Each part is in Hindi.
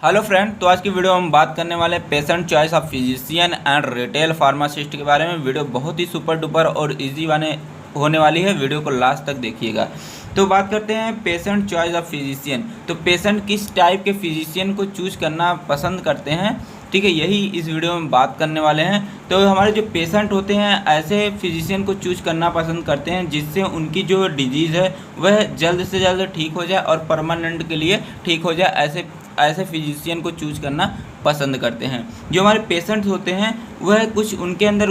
हेलो फ्रेंड, तो आज की वीडियो में हम बात करने वाले हैं patient choice of physician and retail pharmacist के बारे में। वीडियो बहुत ही सुपर डुपर और इजी होने वाली है। वीडियो को लास्ट तक देखिएगा। तो बात करते हैं पेशेंट चॉइस ऑफ फिजिशियन। तो पेशेंट किस टाइप के फिजिशियन को चूज करना पसंद करते हैं, ठीक है, यही इस वीडियो में बात करने वाले हैं। तो हमारे जो पेशेंट होते हैं ऐसे फिजिशियन को चूज करना पसंद करते हैं जिससे उनकी जो डिजीज़ है वह जल्द से जल्द ठीक हो जाए और परमानेंट के लिए ठीक हो जाए। ऐसे फिजिशियन को चूज करना पसंद करते हैं। जो हमारे पेशेंट्स होते हैं वह कुछ उनके अंदर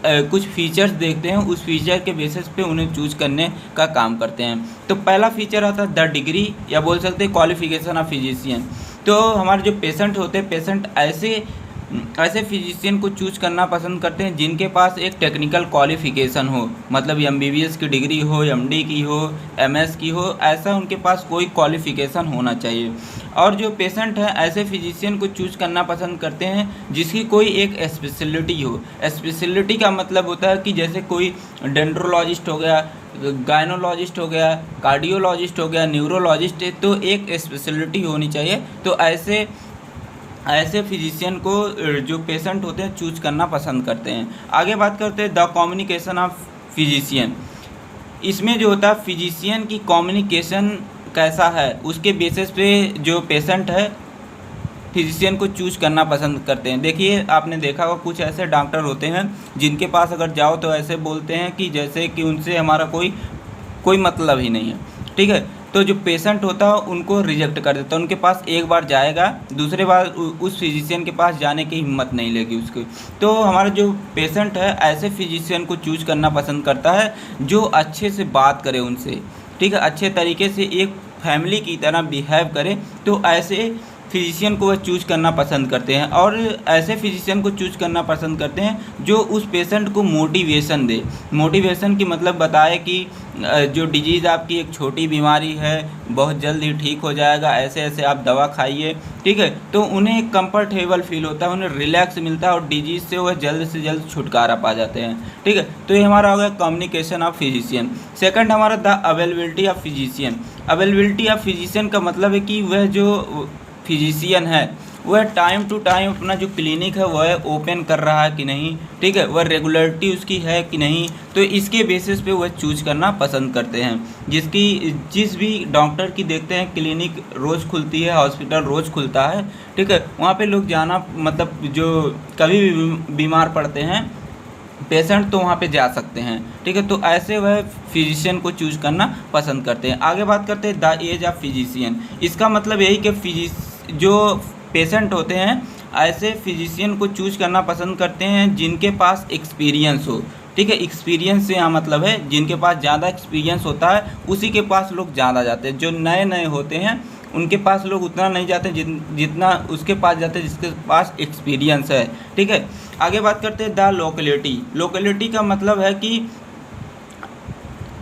कुछ फीचर्स देखते हैं, उस फीचर के बेसिस पे उन्हें चूज करने का काम करते हैं। तो पहला फीचर आता है द डिग्री या बोल सकते हैं क्वालिफिकेशन ऑफ फिजिशियन। तो हमारे जो पेशेंट होते हैं, पेशेंट ऐसे फिजिशियन को चूज करना पसंद करते हैं जिनके पास एक टेक्निकल क्वालिफिकेशन हो, मतलब एमबीबीएस की डिग्री हो, एमडी की हो, एमएस की हो, ऐसा उनके पास कोई क्वालिफिकेशन होना चाहिए। और जो पेशेंट हैं ऐसे फिजिशियन को चूज करना पसंद करते हैं जिसकी कोई एक स्पेशलिटी हो। स्पेशलिटी का मतलब होता है कि जैसे कोई डेंड्रोलॉजिस्ट हो गया, गायनोलॉजिस्ट हो गया, कार्डियोलॉजिस्ट हो गया, न्यूरोलॉजिस्ट है, तो एक स्पेशलिटी होनी चाहिए। तो ऐसे फिजिशियन को जो पेशेंट होते हैं चूज करना पसंद करते हैं। आगे बात करते हैं द कम्युनिकेशन ऑफ फिजिशियन। इसमें जो होता है फिजिशियन की कम्युनिकेशन कैसा है उसके बेसिस पे जो पेशेंट है फिजिशियन को चूज करना पसंद करते हैं। देखिए, आपने देखा होगा कुछ ऐसे डॉक्टर होते हैं जिनके पास अगर जाओ तो ऐसे बोलते हैं कि जैसे कि उनसे हमारा कोई मतलब ही नहीं है, ठीक है। तो जो पेशेंट होता है उनको रिजेक्ट कर देता है। उनके पास एक बार जाएगा, दूसरे बार उस फिजिशियन के पास जाने की हिम्मत नहीं लेगी उसकी। तो हमारा जो पेशेंट है ऐसे फिजिशियन को चूज करना पसंद करता है जो अच्छे से बात करे उनसे, ठीक है, अच्छे तरीके से एक फैमिली की तरह बिहेव करे। तो ऐसे फिजिशियन को वह चूज करना पसंद करते हैं। और ऐसे फिजिशियन को चूज करना पसंद करते हैं जो उस पेशेंट को मोटिवेशन दे। मोटिवेशन की मतलब बताए कि जो डिजीज़ आपकी एक छोटी बीमारी है, बहुत जल्द ही ठीक हो जाएगा, ऐसे ऐसे आप दवा खाइए, ठीक है। तो उन्हें कंफर्टेबल फील होता है, उन्हें रिलैक्स मिलता है और डिजीज़ से वह जल्द से जल्द छुटकारा पा जाते हैं, ठीक है। तो ये हमारा हो गया कम्युनिकेशन ऑफ फिजिशियन। सेकंड हमारा the availability of physician. Availability of physician का मतलब है कि वह जो फिजिशियन है वह टाइम टू टाइम अपना जो क्लिनिक है वह ओपन कर रहा है कि नहीं, ठीक है, वह रेगुलरिटी उसकी है कि नहीं। तो इसके बेसिस पे वह चूज करना पसंद करते हैं। जिस भी डॉक्टर की देखते हैं क्लिनिक रोज़ खुलती है, हॉस्पिटल रोज़ खुलता है, ठीक है, वहाँ पे लोग जाना, मतलब जो कभी भी बीमार पड़ते हैं पेशेंट तो वहाँ पे जा सकते हैं, ठीक है। तो ऐसे वह फिजिशियन को चूज करना पसंद करते हैं। आगे बात करते हैं द एज ऑफ फिजिशियन। इसका मतलब यही कि जो पेशेंट होते हैं ऐसे फिजिशियन को चूज करना पसंद करते हैं जिनके पास एक्सपीरियंस हो, ठीक है। एक्सपीरियंस से यहाँ मतलब है जिनके पास ज़्यादा एक्सपीरियंस होता है उसी के पास लोग ज़्यादा जाते हैं। जो नए नए होते हैं उनके पास लोग उतना नहीं जाते जितना उसके पास जाते हैं जिसके पास एक्सपीरियंस है, ठीक है। आगे बात करते हैं द लोकेलिटी। लोकेलिटी का मतलब है कि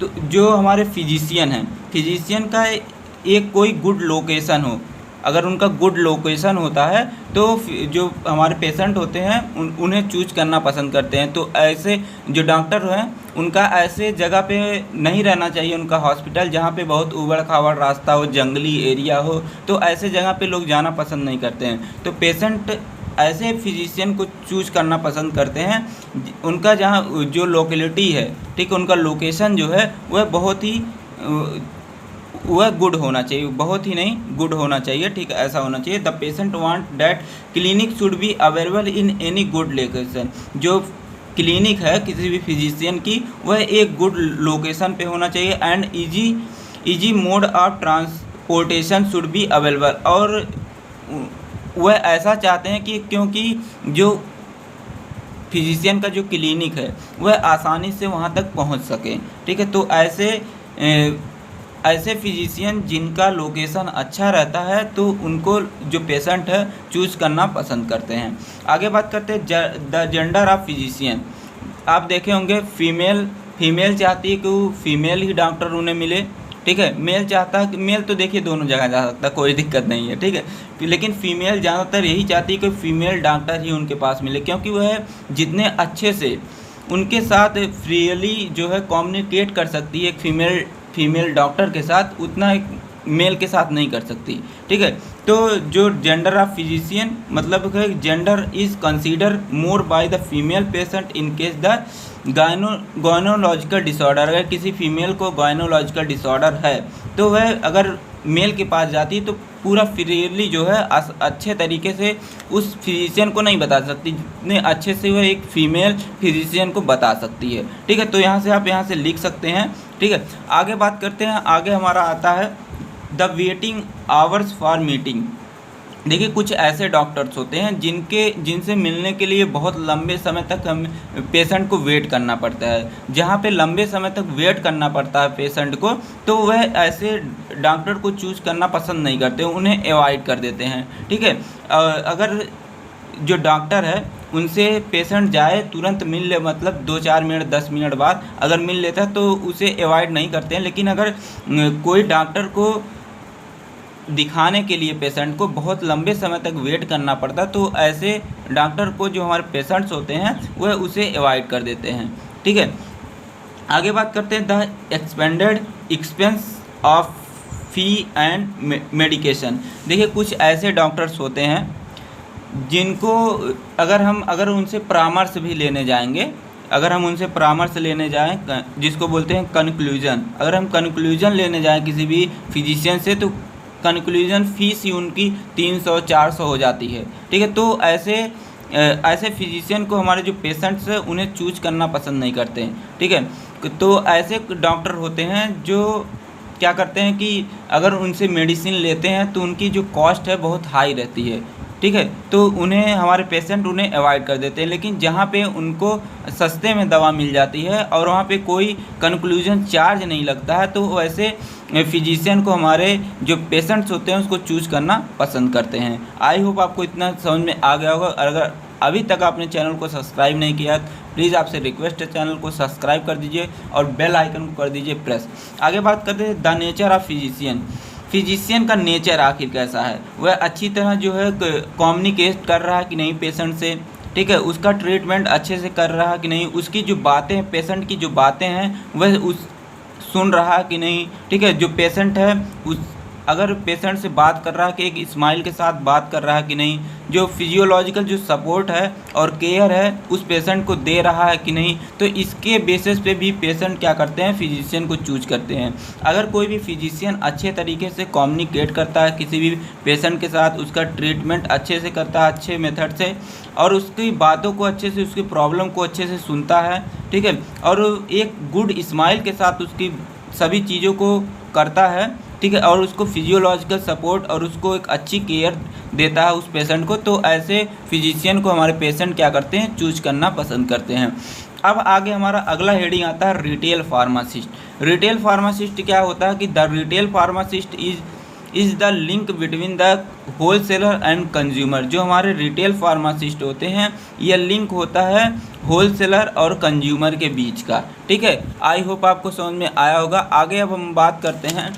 तो जो हमारे फिजिशियन हैं, फिजिशियन का एक कोई गुड लोकेशन हो। अगर उनका गुड लोकेशन होता है तो जो हमारे पेशेंट होते हैं उन्हें चूज करना पसंद करते हैं। तो ऐसे जो डॉक्टर हैं उनका ऐसे जगह पे नहीं रहना चाहिए, उनका हॉस्पिटल जहाँ पे बहुत उबड़ खाबड़ रास्ता हो, जंगली एरिया हो, तो ऐसे जगह पे लोग जाना पसंद नहीं करते हैं। तो पेशेंट ऐसे फिजिशियन को चूज करना पसंद करते हैं उनका जहाँ जो लोकेलिटी है, ठीक है, उनका लोकेशन जो है वह गुड होना चाहिए, बहुत ही नहीं गुड होना चाहिए, ठीक है, ऐसा होना चाहिए। The patient want that clinic should be available in any good location. जो क्लिनिक है किसी भी फिजिशियन की वह एक गुड लोकेशन पे होना चाहिए। And easy mode of transportation should be available. और वह ऐसा चाहते हैं कि क्योंकि जो फिजिशियन का जो क्लिनिक है वह आसानी से वहाँ तक पहुँच सके, ठीक है। तो ऐसे फिजिशियन जिनका लोकेशन अच्छा रहता है तो उनको जो पेशेंट है चूज करना पसंद करते हैं। आगे बात करते हैं द जेंडर ऑफ फिजिशियन। आप देखे होंगे फीमेल चाहती है कि फीमेल ही डॉक्टर उन्हें मिले, ठीक है। मेल चाहता है कि मेल तो देखिए दोनों जगह जा सकता है, कोई दिक्कत नहीं है, ठीक है। लेकिन फीमेल ज़्यादातर यही चाहती है कि फीमेल डॉक्टर ही उनके पास मिले, क्योंकि वह जितने अच्छे से उनके साथ फ्रीली जो है कम्युनिकेट कर सकती है एक फीमेल डॉक्टर के साथ, उतना एक मेल के साथ नहीं कर सकती, ठीक है। तो जो जेंडर ऑफ फिजिशियन मतलब है gender is consider more by the female patient in case the gynaecological disorder. अगर किसी फीमेल को गायनोलॉजिकल डिसऑर्डर है तो वह अगर मेल के पास जाती है तो पूरा फ्रीली जो है अच्छे तरीके से उस फिजिशियन को नहीं बता सकती जितने अच्छे से वह एक फीमेल फिजिशियन को बता सकती है। ठीक है, तो यहाँ से आप यहाँ से लिख सकते हैं। ठीक है, आगे बात करते हैं। आगे हमारा आता है the waiting hours for meeting. देखिए कुछ ऐसे डॉक्टर्स होते हैं जिनसे मिलने के लिए बहुत लंबे समय तक हम पेशेंट को वेट करना पड़ता है। जहाँ पे लंबे समय तक वेट करना पड़ता है पेशेंट को, तो वह ऐसे डॉक्टर को चूज करना पसंद नहीं करते, उन्हें अवॉइड कर देते हैं। ठीक है, अगर जो डॉक्टर है उनसे पेशेंट जाए तुरंत मिल ले, मतलब 2-4 मिनट 10 मिनट बाद अगर मिल लेता है तो उसे अवॉइड नहीं करते हैं। लेकिन अगर कोई डॉक्टर को दिखाने के लिए पेशेंट को बहुत लंबे समय तक वेट करना पड़ता है तो ऐसे डॉक्टर को जो हमारे पेशेंट्स होते हैं वह उसे अवॉइड कर देते हैं। ठीक है, आगे बात करते हैं the expanded expense of fee and medication. देखिए कुछ ऐसे डॉक्टर्स होते हैं जिनको अगर उनसे परामर्श भी लेने जाएंगे, अगर हम उनसे परामर्श लेने जाएं जिसको बोलते हैं कंक्लूजन, अगर हम कंक्लूजन लेने जाएं किसी भी फिजिशियन से तो कंक्लूजन फीस ही उनकी 300-400 हो जाती है। ठीक है, तो ऐसे फिजिशियन को हमारे जो पेशेंट्स हैं उन्हें चूज करना पसंद नहीं करते हैं। ठीक है, तो ऐसे डॉक्टर होते हैं जो क्या करते हैं कि अगर उनसे मेडिसिन लेते हैं तो उनकी जो कॉस्ट है बहुत हाई रहती है। ठीक है, तो उन्हें हमारे पेशेंट उन्हें अवॉइड कर देते हैं। लेकिन जहाँ पे उनको सस्ते में दवा मिल जाती है और वहाँ पे कोई कंक्लूजन चार्ज नहीं लगता है तो वैसे फिजिशियन को हमारे जो पेशेंट्स होते हैं उसको चूज करना पसंद करते हैं। आई होप आपको इतना समझ में आ गया होगा। अगर अभी तक आपने चैनल को सब्सक्राइब नहीं किया प्लीज़ आपसे रिक्वेस्ट है चैनल को सब्सक्राइब कर दीजिए और बेल आइकन को कर दीजिए प्रेस। आगे बात करते हैं the nature of physician. Physician का नेचर आखिर कैसा है, वह अच्छी तरह जो है कम्युनिकेट कर रहा है कि नहीं पेशेंट से। ठीक है, उसका ट्रीटमेंट अच्छे से कर रहा है कि नहीं, उसकी जो बातें पेशेंट की जो बातें हैं वह सुन रहा है कि नहीं। ठीक है, जो पेशेंट है अगर पेशेंट से बात कर रहा है कि एक स्माइल के साथ बात कर रहा है कि नहीं, जो फिजियोलॉजिकल जो सपोर्ट है और केयर है उस पेशेंट को दे रहा है कि नहीं, तो इसके बेसिस पे भी पेशेंट क्या करते हैं फिजिशियन को चूज करते हैं। अगर कोई भी फिजिशियन अच्छे तरीके से कम्युनिकेट करता है किसी भी पेशेंट के साथ, उसका ट्रीटमेंट अच्छे से करता है अच्छे मेथड से और उसकी बातों को अच्छे से, उसकी प्रॉब्लम को अच्छे से सुनता है। ठीक है, और एक गुड स्माइल के साथ उसकी सभी चीज़ों को करता है। ठीक है, और उसको फिजियोलॉजिकल सपोर्ट और उसको एक अच्छी केयर देता है उस पेशेंट को, तो ऐसे फिजिशियन को हमारे पेशेंट क्या करते हैं चूज करना पसंद करते हैं। अब आगे हमारा अगला हेडिंग आता है रिटेल फार्मासिस्ट। रिटेल फार्मासिस्ट क्या होता है कि the retail pharmacist is the link between the wholesaler and consumer. जो हमारे रिटेल फार्मासिस्ट होते हैं यह लिंक होता है होलसेलर और कंज्यूमर के बीच का। ठीक है, आई होप आपको समझ में आया होगा। आगे अब हम बात करते हैं,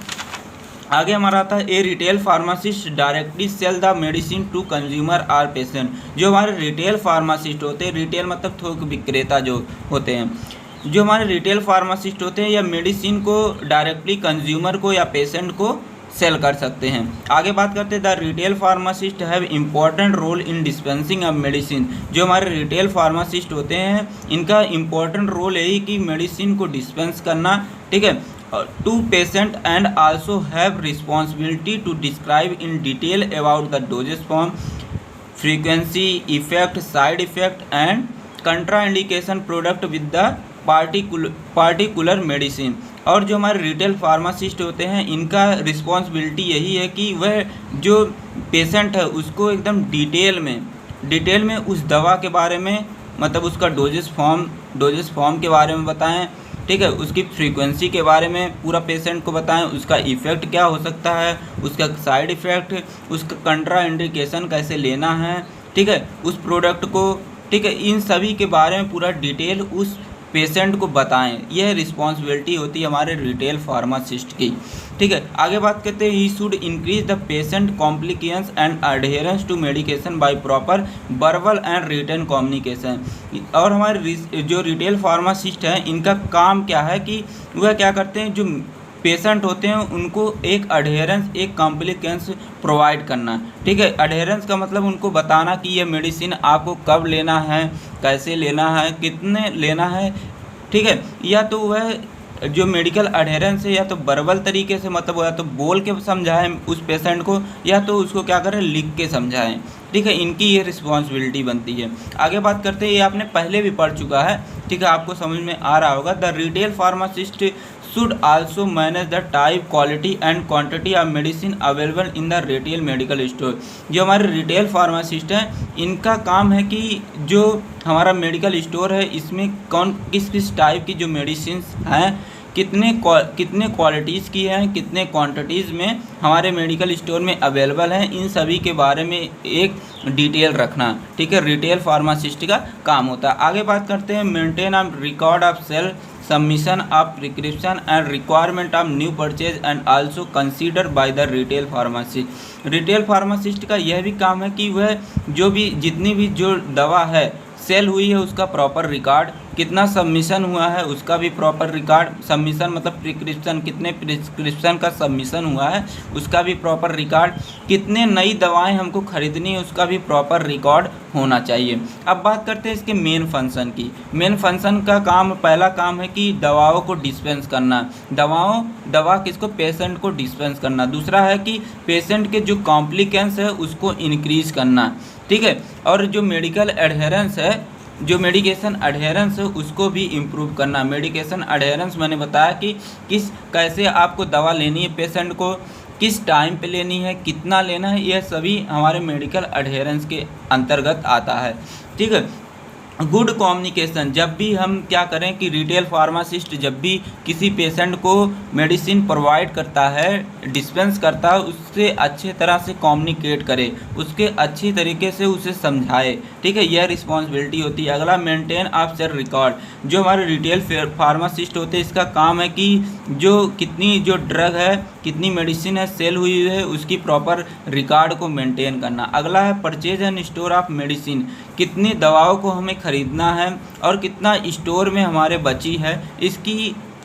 आगे हमारा आता है a retail pharmacist directly sell the medicine to consumer or patient. जो हमारे रिटेल फार्मासिस्ट होते हैं, रिटेल मतलब थोक विक्रेता जो होते हैं, जो हमारे रिटेल फार्मासिस्ट होते हैं या मेडिसिन को डायरेक्टली कंज्यूमर को या पेशेंट को सेल कर सकते हैं। आगे बात करते हैं the retail pharmacist have important role in dispensing of medicine. जो हमारे रिटेल फार्मासिस्ट होते हैं इनका इम्पॉर्टेंट रोल यही कि मेडिसिन को डिस्पेंस करना। ठीक है, to patient and also have responsibility to describe in detail about the dosage form, frequency, effect, side effect and contraindication product with the particular medicine। और जो हमारे रिटेल फार्मासिस्ट होते हैं इनका रिस्पॉन्सिबिलिटी यही है कि वह जो पेशेंट है उसको एकदम डिटेल में उस दवा के बारे में, मतलब उसका डोजेस फॉर्म के बारे में बताएं। ठीक है, उसकी फ्रीक्वेंसी के बारे में पूरा पेशेंट को बताएं, उसका इफ़ेक्ट क्या हो सकता है, उसका साइड इफ़ेक्ट, उसका कंट्रा इंडिकेशन कैसे लेना है। ठीक है, उस प्रोडक्ट को, ठीक है, इन सभी के बारे में पूरा डिटेल उस पेशेंट को बताएं। यह रिस्पॉन्सिबिलिटी होती है हमारे रिटेल फार्मासिस्ट की। ठीक है, आगे बात करते हैं he should increase the patient complications and adherence to medication by proper verbal and written communication. और हमारे जो रिटेल फार्मासिस्ट हैं इनका काम क्या है कि वह क्या करते हैं, जो पेशेंट होते हैं उनको एक अडेरेंस, एक कॉम्प्लिकेंस प्रोवाइड करना। ठीक है, अडेरेंस का मतलब उनको बताना कि ये मेडिसिन आपको कब लेना है, कैसे लेना है, कितने लेना है। ठीक है, या तो वह जो मेडिकल अडेरेंस है या तो वर्बल तरीके से, मतलब या तो बोल के समझाएं उस पेशेंट को, या तो उसको क्या करें, लिख के समझाएं। ठीक है, इनकी ये रिस्पॉन्सिबिलिटी बनती है। आगे बात करते हैं, ये आपने पहले भी पढ़ चुका है। ठीक है, आपको समझ में आ रहा होगा। The retail pharmacist should also manage the type, quality and quantity of medicine available in the retail medical store. जो हमारे रिटेल फार्मासिस्ट हैं, इनका काम है कि जो हमारा मेडिकल स्टोर है इसमें किस किस टाइप की जो मेडिसिन हैं, कितने क्वालिटीज़ की हैं, कितने क्वांटिटीज़ में हमारे मेडिकल स्टोर में अवेलेबल हैं, इन सभी के बारे में एक डिटेल रखना। ठीक है, रिटेल फार्मासिस्ट का काम होता है। आगे बात करते हैं, maintain a record of sale submission of prescription and requirement of new purchase and also consider by the retail pharmacist. Retail pharmacist का यह भी काम है कि वह जितनी भी जो दवा है सेल हुई है उसका प्रॉपर रिकॉर्ड, कितना सबमिशन हुआ है उसका भी प्रॉपर रिकॉर्ड, सबमिशन मतलब प्रिस्क्रिप्शन, कितने प्रिस्क्रिप्शन का सबमिशन हुआ है उसका भी प्रॉपर रिकॉर्ड, कितने नई दवाएं हमको खरीदनी है उसका भी प्रॉपर रिकॉर्ड होना चाहिए। अब बात करते हैं इसके मेन फंक्शन की। मेन फंक्शन का काम, पहला काम है कि दवाओं को डिस्पेंस करना, दवा किसको, पेशेंट को डिस्पेंस करना। दूसरा है कि पेशेंट के जो कॉम्प्लिकेंस है उसको इंक्रीज करना। ठीक है, और जो मेडिकल एडहेरेंस है, जो मेडिकेशन एडहेरेंस है उसको भी इम्प्रूव करना। मेडिकेशन एडहेरेंस मैंने बताया कि कैसे आपको दवा लेनी है, पेशेंट को किस टाइम पे लेनी है, कितना लेना है, यह सभी हमारे मेडिकल एडहेरेंस के अंतर्गत आता है। ठीक है, गुड कम्युनिकेशन, जब भी हम क्या करें कि रिटेल फार्मासिस्ट जब भी किसी पेशेंट को मेडिसिन प्रोवाइड करता है, डिस्पेंस करता है, उससे अच्छे तरह से कम्युनिकेट करे, उसके अच्छी तरीके से उसे समझाए। ठीक है, यह रिस्पॉन्सिबिलिटी होती है। अगला, मेंटेन ऑफ सेल रिकॉर्ड। जो हमारे रिटेल फार्मासिस्ट होते हैं इसका काम है कि कितनी ड्रग है, कितनी मेडिसिन है सेल हुई है उसकी प्रॉपर रिकॉर्ड को मेंटेन करना। अगला है purchase and store of medicine, कितनी दवाओं को हमें खरीदना है और कितना स्टोर में हमारे बची है,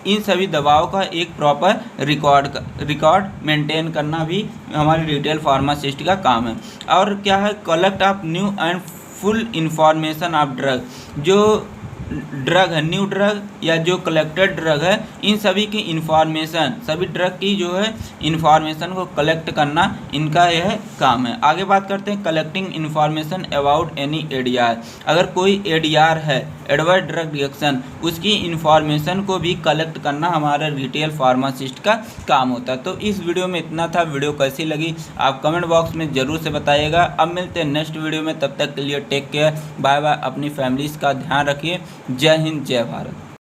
इन सभी दवाओं का एक प्रॉपर रिकॉर्ड मेंटेन करना भी हमारे रिटेल फार्मासिस्ट का काम है। और क्या है, collect of new and full information of drug. जो ड्रग है, न्यू ड्रग या जो कलेक्टेड ड्रग है, इन सभी की इंफॉर्मेशन, सभी ड्रग की जो है इंफॉर्मेशन को कलेक्ट करना इनका यह काम है। आगे बात करते हैं, collecting information about any ADR. अगर कोई एडीआर है, एडवर्स ड्रग रिएक्शन, उसकी इंफॉर्मेशन को भी कलेक्ट करना हमारा रिटेल फार्मासिस्ट का काम होता है। तो इस वीडियो में इतना था। वीडियो कैसी लगी आप कमेंट बॉक्स में ज़रूर से बताइएगा। अब मिलते हैं नेक्स्ट वीडियो में, तब तक के लिए टेक केयर, बाय बाय, अपनी फैमिलीज़ का ध्यान रखिए। जय हिंद, जय भारत।